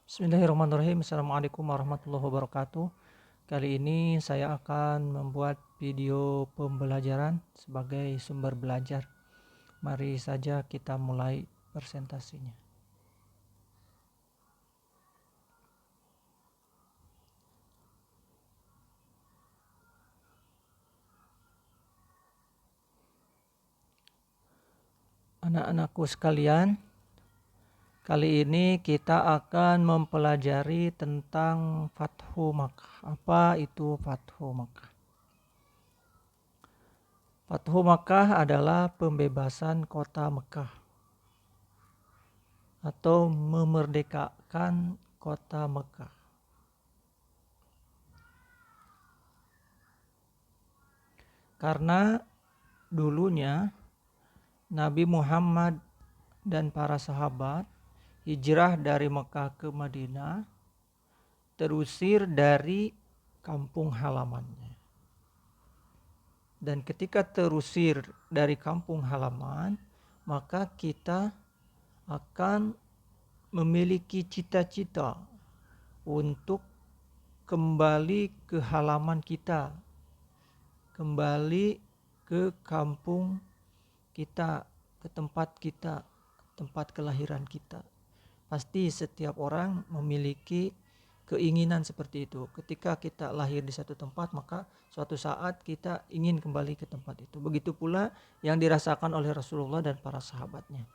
Bismillahirrahmanirrahim. Assalamualaikum warahmatullahi wabarakatuh. Kali ini saya akan membuat video pembelajaran sebagai sumber belajar. Mari saja kita mulai presentasinya. Anak-anakku sekalian, kali ini kita akan mempelajari tentang Fathu Makkah. Apa itu Fathu Makkah? Fathu Makkah adalah pembebasan kota Mekah atau memerdekakan kota Mekah. Karena dulunya Nabi Muhammad dan para sahabat hijrah dari Mekah ke Madinah, terusir dari kampung halamannya. Dan ketika terusir dari kampung halaman, maka kita akan memiliki cita-cita untuk kembali ke halaman kita, kembali ke kampung kita, ke tempat kita, tempat kelahiran kita. Pasti setiap orang memiliki keinginan seperti itu. Ketika kita lahir di satu tempat, maka suatu saat kita ingin kembali ke tempat itu. Begitu pula yang dirasakan oleh Rasulullah dan para sahabatnya.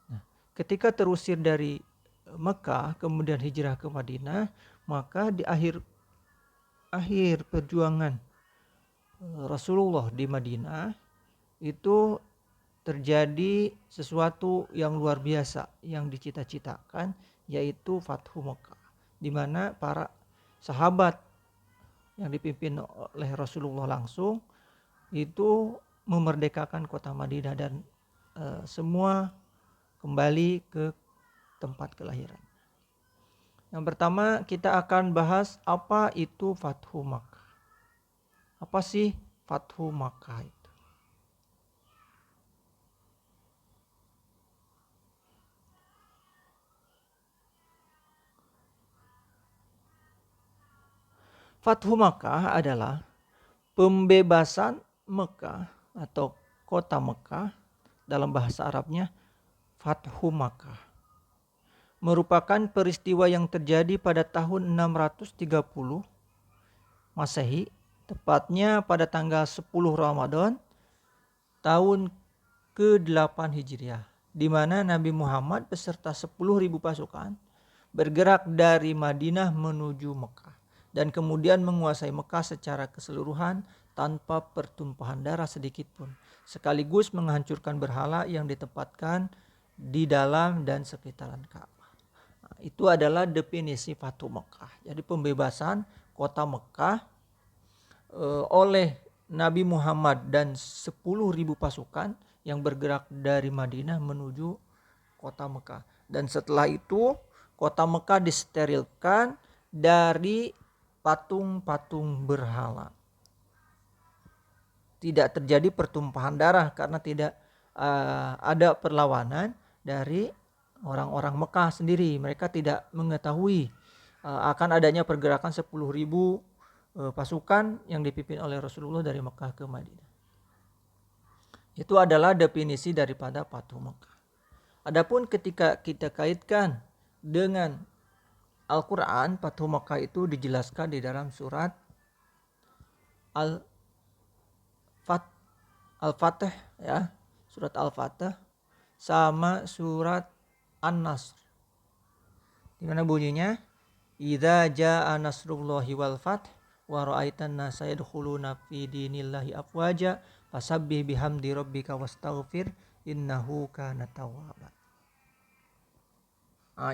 Nah, ketika terusir dari Mekah kemudian hijrah ke Madinah, maka di akhir perjuangan Rasulullah di Madinah itu terjadi sesuatu yang luar biasa yang dicita-citakan, yaitu Fathu Mekah, di mana para sahabat yang dipimpin oleh Rasulullah langsung itu memerdekakan kota Madinah dan semua kembali ke tempat kelahiran. Yang pertama kita akan bahas apa itu Fathu Makkah. Apa sih Fathu Makkah itu? Fathu Makkah adalah pembebasan Mekah atau kota Mekah, dalam bahasa Arabnya Fathu Makkah. Merupakan peristiwa yang terjadi pada tahun 630 Masehi, tepatnya pada tanggal 10 Ramadan tahun ke-8 Hijriah, di mana Nabi Muhammad beserta 10.000 pasukan bergerak dari Madinah menuju Mekah dan kemudian menguasai Mekah secara keseluruhan tanpa pertumpahan darah sedikit pun, sekaligus menghancurkan berhala yang ditempatkan di dalam dan sekitaran Ka'bah. Itu adalah definisi Fathu Mekah. Jadi pembebasan kota Mekah oleh Nabi Muhammad dan 10.000 pasukan yang bergerak dari Madinah menuju kota Mekah. Dan setelah itu kota Mekah disterilkan dari patung-patung berhala. Tidak terjadi pertumpahan darah karena tidak ada perlawanan dari orang-orang Mekah sendiri. Mereka tidak mengetahui akan adanya pergerakan 10.000 pasukan yang dipimpin oleh Rasulullah dari Mekah ke Madinah. Itu adalah definisi daripada Fathu Mekah. Adapun ketika kita kaitkan dengan Al-Quran, Fathu Mekah itu dijelaskan di dalam surat Al-Fatih, ya, surat Al-Fatih sama surat An-Nasr. Di mana bunyinya? Idza jaa nasrullahi wal fath wa ra'aitan nasa yadkhuluna fi dinillahi afwaja fasabbih bihamdi rabbika wastaghfir innahu kana tawwaba.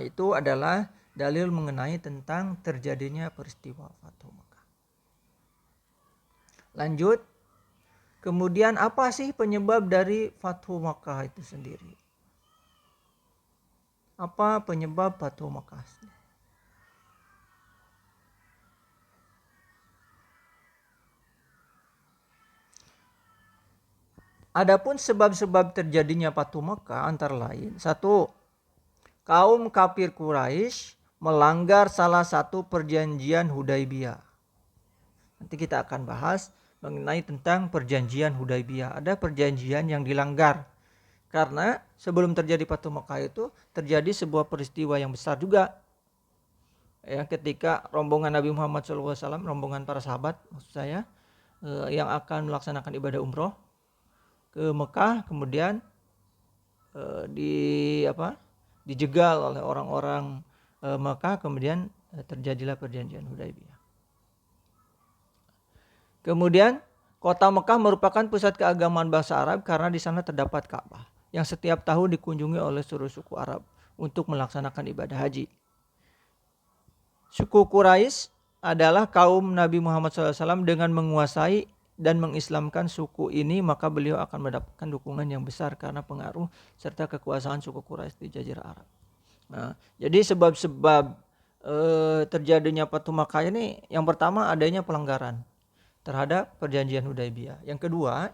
Itu adalah dalil mengenai tentang terjadinya peristiwa Fathu Makkah. Lanjut. Kemudian apa sih penyebab dari Fathu Makkah itu sendiri? Apa penyebab Fathu Makkah? Adapun sebab-sebab terjadinya Fathu Makkah antara lain, 1. Kaum kafir Quraisy melanggar salah satu perjanjian Hudaibiyah. Nanti kita akan bahas mengenai tentang perjanjian Hudaibiyah. Ada perjanjian yang dilanggar. Karena sebelum terjadi Fathu Mekah itu terjadi sebuah peristiwa yang besar juga. Ya, ketika rombongan Nabi Muhammad SAW, rombongan para sahabat maksud saya, yang akan melaksanakan ibadah umroh ke Mekah, kemudian dijegal oleh orang-orang Mekah, kemudian terjadilah perjanjian Hudaibiyah. Kemudian kota Mekah merupakan pusat keagamaan bangsa Arab karena di sana terdapat Ka'bah yang setiap tahun dikunjungi oleh seluruh suku Arab untuk melaksanakan ibadah haji. Suku Quraisy adalah kaum Nabi Muhammad SAW. Dengan menguasai dan mengislamkan suku ini, maka beliau akan mendapatkan dukungan yang besar karena pengaruh serta kekuasaan suku Quraisy di Jazirah Arab. Nah, jadi sebab-sebab terjadinya Fathu Makkah ini, yang pertama adanya pelanggaran terhadap perjanjian Hudaibiyah. Yang kedua,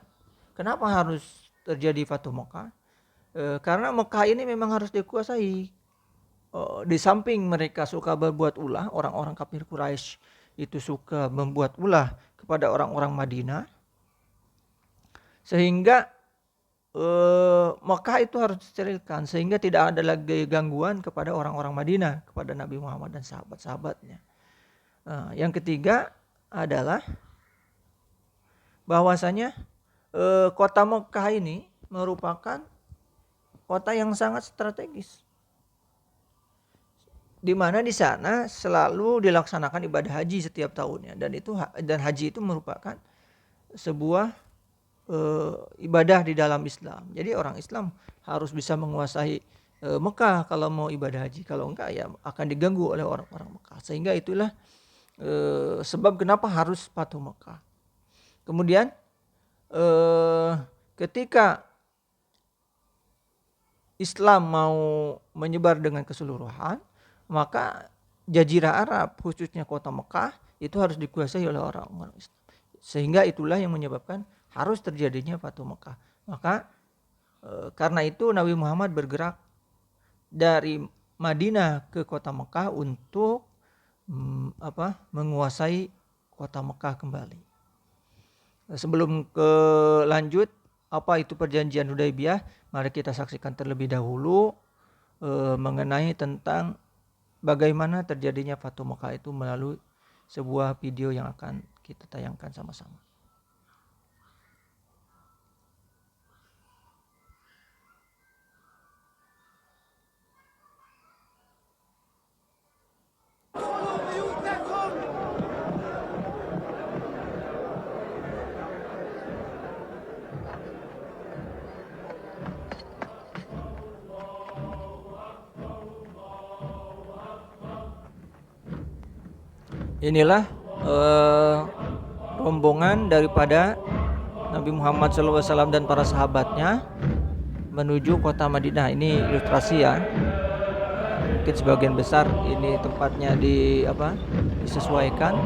kenapa harus terjadi Fathu Makkah? Karena Mekah ini memang harus dikuasai. Di samping mereka suka berbuat ulah, orang-orang kafir Quraisy itu suka membuat ulah kepada orang-orang Madinah, sehingga Mekah itu harus disterilkan sehingga tidak ada lagi gangguan kepada orang-orang Madinah, kepada Nabi Muhammad dan sahabat-sahabatnya. Yang ketiga adalah bahwasanya kota Mekah ini merupakan kota yang sangat strategis, di mana di sana selalu dilaksanakan ibadah haji setiap tahunnya, dan haji itu merupakan sebuah ibadah di dalam Islam. Jadi orang Islam harus bisa menguasai Mekah kalau mau ibadah haji. Kalau enggak ya akan diganggu oleh orang-orang Mekah. Sehingga itulah sebab kenapa harus Fathu Mekah. Kemudian ketika Islam mau menyebar dengan keseluruhan, maka Jazirah Arab khususnya kota Mekah itu harus dikuasai oleh orang-orang Islam. Sehingga itulah yang menyebabkan harus terjadinya Fathu Mekah. Maka karena itu Nabi Muhammad bergerak dari Madinah ke kota Mekah untuk menguasai kota Mekah kembali. Sebelum lanjut apa itu perjanjian Hudaibiyah, mari kita saksikan terlebih dahulu mengenai tentang bagaimana terjadinya Fathu Mekah itu melalui sebuah video yang akan kita tayangkan sama-sama. Inilah rombongan daripada Nabi Muhammad SAW dan para sahabatnya menuju kota Madinah. Ini ilustrasi ya. Mungkin sebagian besar ini tempatnya disesuaikan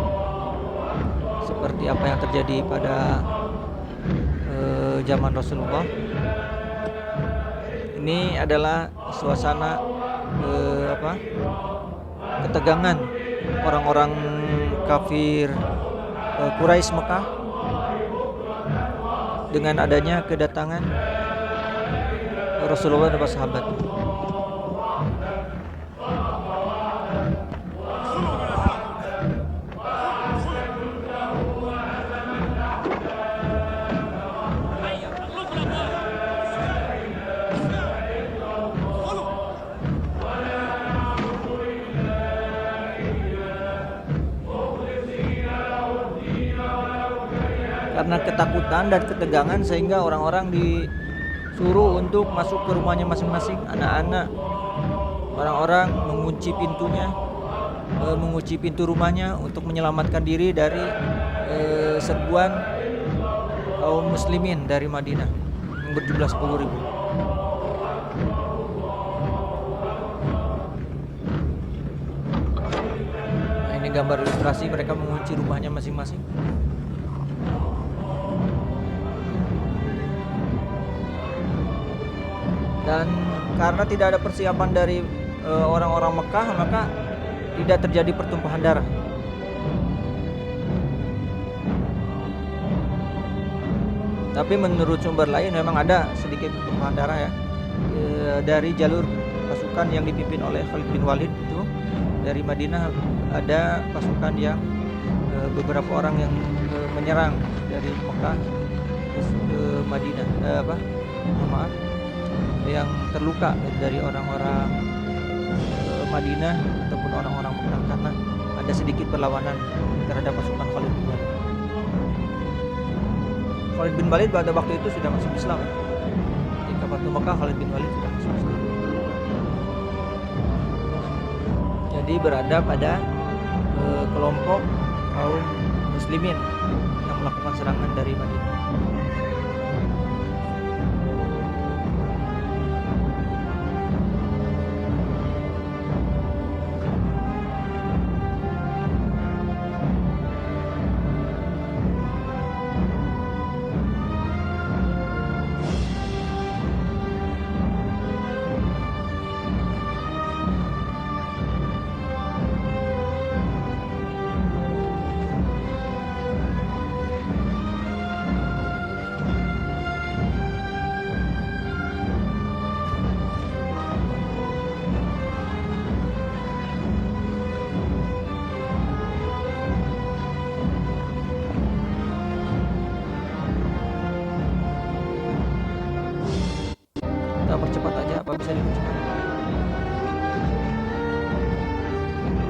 seperti apa yang terjadi pada zaman Rasulullah. Ini adalah suasana ketegangan orang-orang kafir Quraisy Mekah dengan adanya kedatangan Rasulullah dan para sahabat. Karena ketakutan dan ketegangan sehingga orang-orang disuruh untuk masuk ke rumahnya masing-masing. Anak-anak, orang-orang mengunci pintunya, mengunci pintu rumahnya untuk menyelamatkan diri dari serbuan kaum muslimin dari Madinah yang berjumlah 10.000. Nah, ini gambar ilustrasi mereka mengunci rumahnya masing-masing. Dan karena tidak ada persiapan dari orang-orang Mekah, maka tidak terjadi pertumpahan darah. Tapi menurut sumber lain memang ada sedikit pertumpahan darah ya, dari jalur pasukan yang dipimpin oleh Khalid bin Walid itu. Dari Madinah ada pasukan yang beberapa orang yang menyerang dari Mekah ke Madinah, yang terluka dari orang-orang Madinah ataupun orang-orang Mekah karena ada sedikit perlawanan terhadap pasukan Khalid bin Walid. Khalid bin Walid pada waktu itu sudah masuk Islam. Ketika Fatu Mekah, Khalid bin Walid sudah masuk Islam. Jadi berada pada kelompok kaum muslimin yang melakukan serangan dari Madinah. Kita percepat aja, apa bisa dipercepat?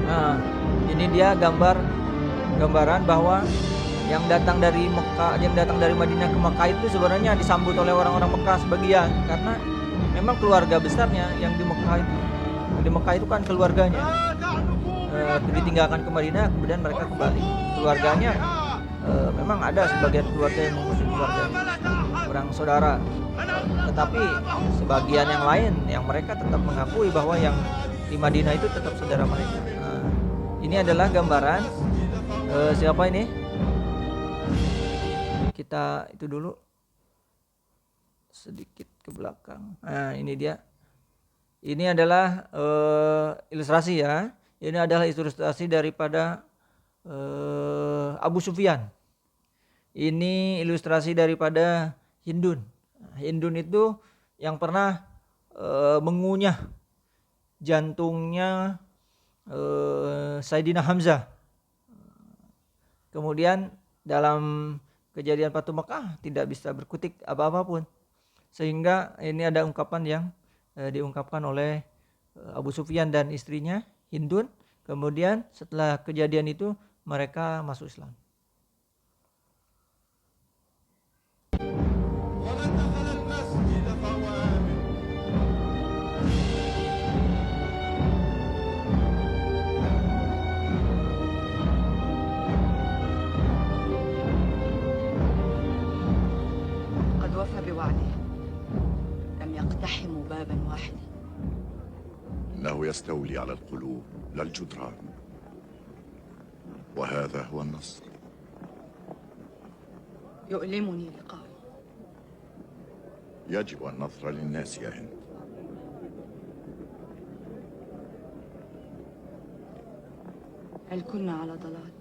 Nah, ini dia gambaran bahwa yang datang dari Mekah, yang datang dari Madinah ke Mekah itu sebenarnya disambut oleh orang-orang Mekah sebagian, karena memang keluarga besarnya yang di Mekah itu. Di Mekah itu kan keluarganya ditinggalkan ke Madinah, kemudian mereka kembali. Keluarganya memang ada sebagian keluarga yang mengusung keluarganya, orang saudara. Tetapi sebagian yang lain yang mereka tetap mengakui bahwa yang di Madinah itu tetap saudara mereka. Ini adalah gambaran siapa ini? Kita itu dulu sedikit ke belakang. Nah, ini dia. Ini adalah ilustrasi ya. Ini adalah ilustrasi daripada Abu Sufyan. Ini ilustrasi daripada Hindun. Hindun itu yang pernah mengunyah jantungnya Sayyidina Hamzah. Kemudian dalam kejadian Fatu Mekah tidak bisa berkutik apa-apa pun. Sehingga ini ada ungkapan yang diungkapkan oleh Abu Sufyan dan istrinya Hindun. Kemudian setelah kejadian itu mereka masuk Islam. بوعده لم يقتحموا بابا واحدا. إنه يستولي على القلوب لا الجدران، وهذا هو النصر. يؤلمني لقاؤه. يجب النصر للناس يا هند. هل كنا على ضلال؟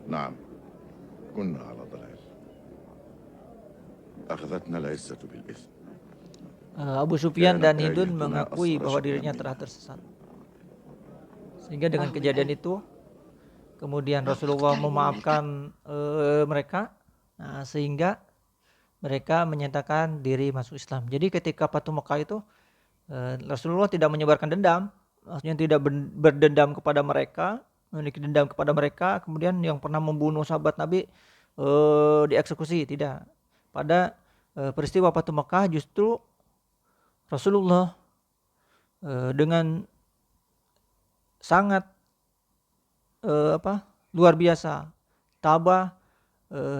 نعم، كنا على ضلال. أخذتنا العزة بالإثم. Abu Sufyan dan Hindun mengakui bahwa dirinya telah tersesat. Sehingga dengan kejadian itu kemudian Rasulullah memaafkan mereka, sehingga mereka menyatakan diri masuk Islam. Jadi ketika Fatu Mekah itu Rasulullah tidak menyebarkan dendam, maksudnya tidak berdendam kepada mereka, memiliki dendam kepada mereka, kemudian yang pernah membunuh sahabat Nabi dieksekusi, tidak. Pada peristiwa Fatu Mekah justru Rasulullah dengan sangat luar biasa tabah,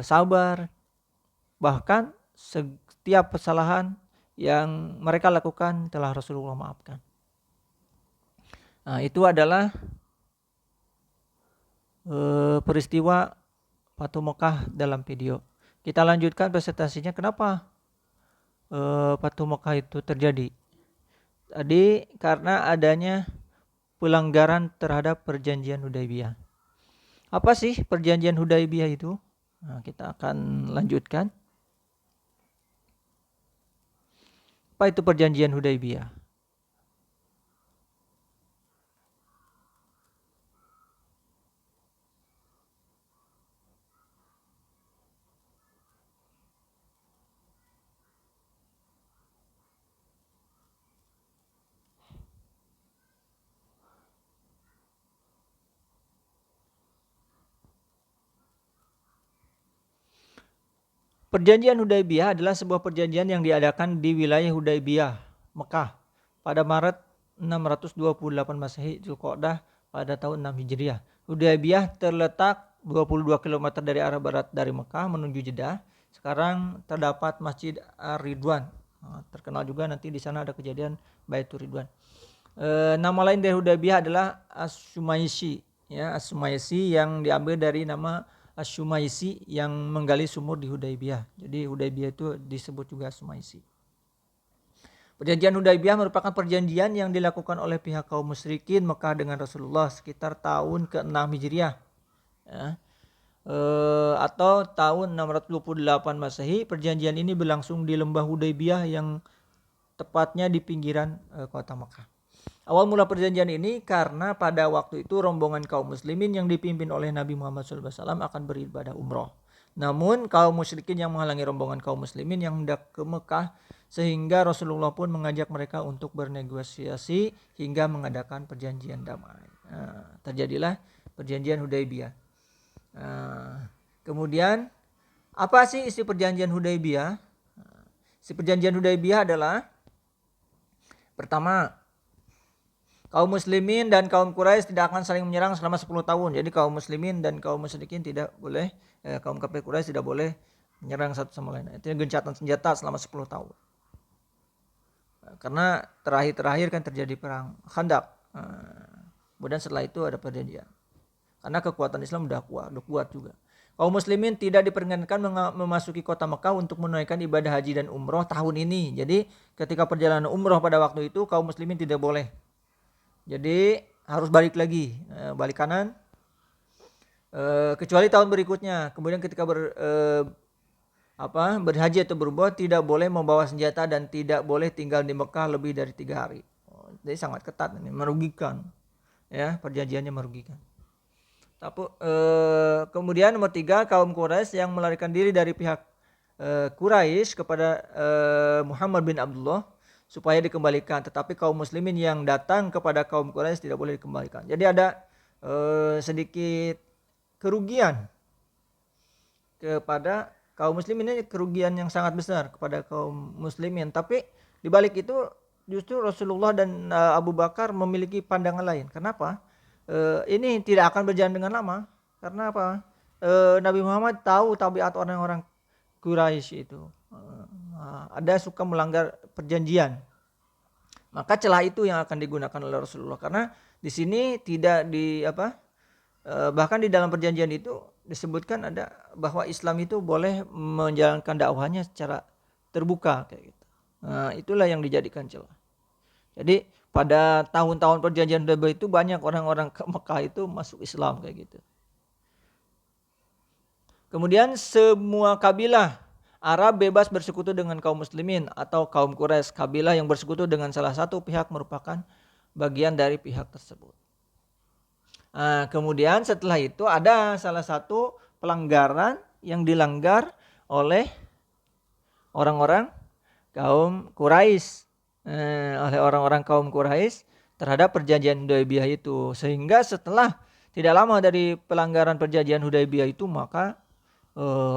sabar, bahkan setiap kesalahan yang mereka lakukan telah Rasulullah maafkan. Nah, itu adalah peristiwa Fatu Mekah dalam video. Kita lanjutkan presentasinya. Kenapa Fatu Mekah itu terjadi? Tadi karena adanya pelanggaran terhadap perjanjian Hudaibiyah. Apa sih perjanjian Hudaibiyah itu? Nah, kita akan lanjutkan. Apa itu perjanjian Hudaibiyah? Perjanjian Hudaibiyah adalah sebuah perjanjian yang diadakan di wilayah Hudaibiyah, Mekah, pada Maret 628 Masehi, Zulqa'dah pada tahun 6 Hijriah. Hudaibiyah terletak 22 km dari arah barat dari Mekah menuju Jeddah. Sekarang terdapat Masjid Ar-Ridwan. Terkenal juga nanti di sana ada kejadian Baitur Ridwan. Nama lain dari Hudaibiyah adalah As-Sumaisi, ya, As-Sumaisi yang diambil dari nama As-Sumaisi yang menggali sumur di Hudaibiyah. Jadi Hudaibiyah itu disebut juga As-Sumaisi. Perjanjian Hudaibiyah merupakan perjanjian yang dilakukan oleh pihak kaum musyrikin Mekah dengan Rasulullah sekitar tahun ke-6 Hijriah, ya. Atau tahun 628 Masehi. Perjanjian ini berlangsung di lembah Hudaibiyah yang tepatnya di pinggiran kota Mekah. Awal mula perjanjian ini karena pada waktu itu rombongan kaum muslimin yang dipimpin oleh Nabi Muhammad SAW akan beribadah umroh. Namun kaum musyrikin yang menghalangi rombongan kaum muslimin yang hendak ke Mekah, sehingga Rasulullah pun mengajak mereka untuk bernegosiasi hingga mengadakan perjanjian damai. Terjadilah perjanjian Hudaibiyah. Kemudian apa sih isi perjanjian Hudaibiyah? Isi perjanjian Hudaibiyah adalah pertama, kaum muslimin dan kaum Quraisy tidak akan saling menyerang selama 10 tahun. Jadi kaum muslimin dan kaum musyrikin tidak boleh, kaum kafir Quraisy tidak boleh menyerang satu sama lain. Itu gencatan senjata selama 10 tahun. Karena terakhir kan terjadi perang Khandaq. Kemudian setelah itu ada perjanjian. Karena kekuatan Islam udah kuat juga. Kaum muslimin tidak diperkenankan memasuki kota Mekah untuk menunaikan ibadah haji dan umroh tahun ini. Jadi ketika perjalanan umroh pada waktu itu kaum muslimin tidak boleh. Jadi harus balik lagi, balik kanan, kecuali tahun berikutnya. Kemudian ketika berhaji atau berumrah tidak boleh membawa senjata dan tidak boleh tinggal di Mekah lebih dari 3 hari. Jadi sangat ketat ini, merugikan, ya, perjanjiannya merugikan. Tapi kemudian nomor 3, kaum Quraisy yang melarikan diri dari pihak Quraisy kepada Muhammad bin Abdullah supaya dikembalikan, tetapi kaum muslimin yang datang kepada kaum Quraisy tidak boleh dikembalikan. Jadi ada sedikit kerugian kepada kaum muslimin, ini kerugian yang sangat besar kepada kaum muslimin. Tapi di balik itu justru Rasulullah dan Abu Bakar memiliki pandangan lain. Kenapa? Ini tidak akan berjalan dengan lama. Karena apa? Nabi Muhammad tahu tabiat orang-orang Quraisy itu. Ada suka melanggar perjanjian. Maka celah itu yang akan digunakan oleh Rasulullah, karena di sini tidak bahkan di dalam perjanjian itu disebutkan ada bahwa Islam itu boleh menjalankan dakwahnya secara terbuka kayak gitu. Itulah yang dijadikan celah. Jadi pada tahun-tahun perjanjian Hudaibiyah itu banyak orang-orang ke Mekah itu masuk Islam kayak gitu. Kemudian semua kabilah Arab bebas bersekutu dengan kaum muslimin atau kaum Quraisy. Kabilah yang bersekutu dengan salah satu pihak merupakan bagian dari pihak tersebut. Kemudian setelah itu ada salah satu pelanggaran yang dilanggar oleh orang-orang kaum Quraisy, terhadap perjanjian Hudaibiyah itu. Sehingga setelah tidak lama dari pelanggaran perjanjian Hudaibiyah itu, maka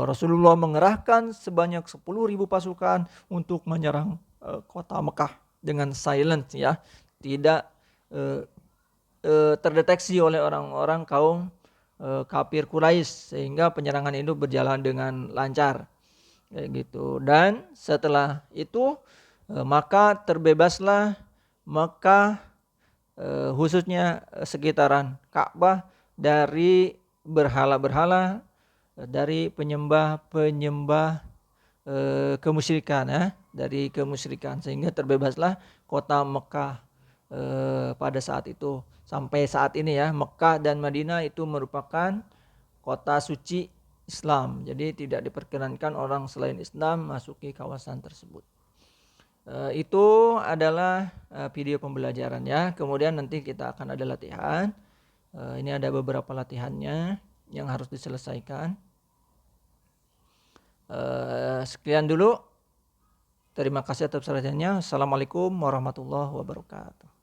Rasulullah mengerahkan sebanyak 10.000 pasukan untuk menyerang kota Mekah dengan silent, ya, tidak terdeteksi oleh orang-orang kaum kafir Quraisy, sehingga penyerangan itu berjalan dengan lancar kayak gitu. Dan setelah itu maka terbebaslah Mekah, khususnya sekitaran Ka'bah, dari berhala-berhala, dari penyembah kemusyrikan, dari kemusyrikan, sehingga terbebaslah kota Mekah pada saat itu. Sampai saat ini ya, Mekah dan Madinah itu merupakan kota suci Islam. Jadi tidak diperkenankan orang selain Islam masuki kawasan tersebut. Itu adalah video pembelajaran ya. Kemudian nanti kita akan ada latihan. Ini ada beberapa latihannya yang harus diselesaikan. Sekian dulu. Terima kasih atas perhatiannya. Assalamualaikum warahmatullahi wabarakatuh.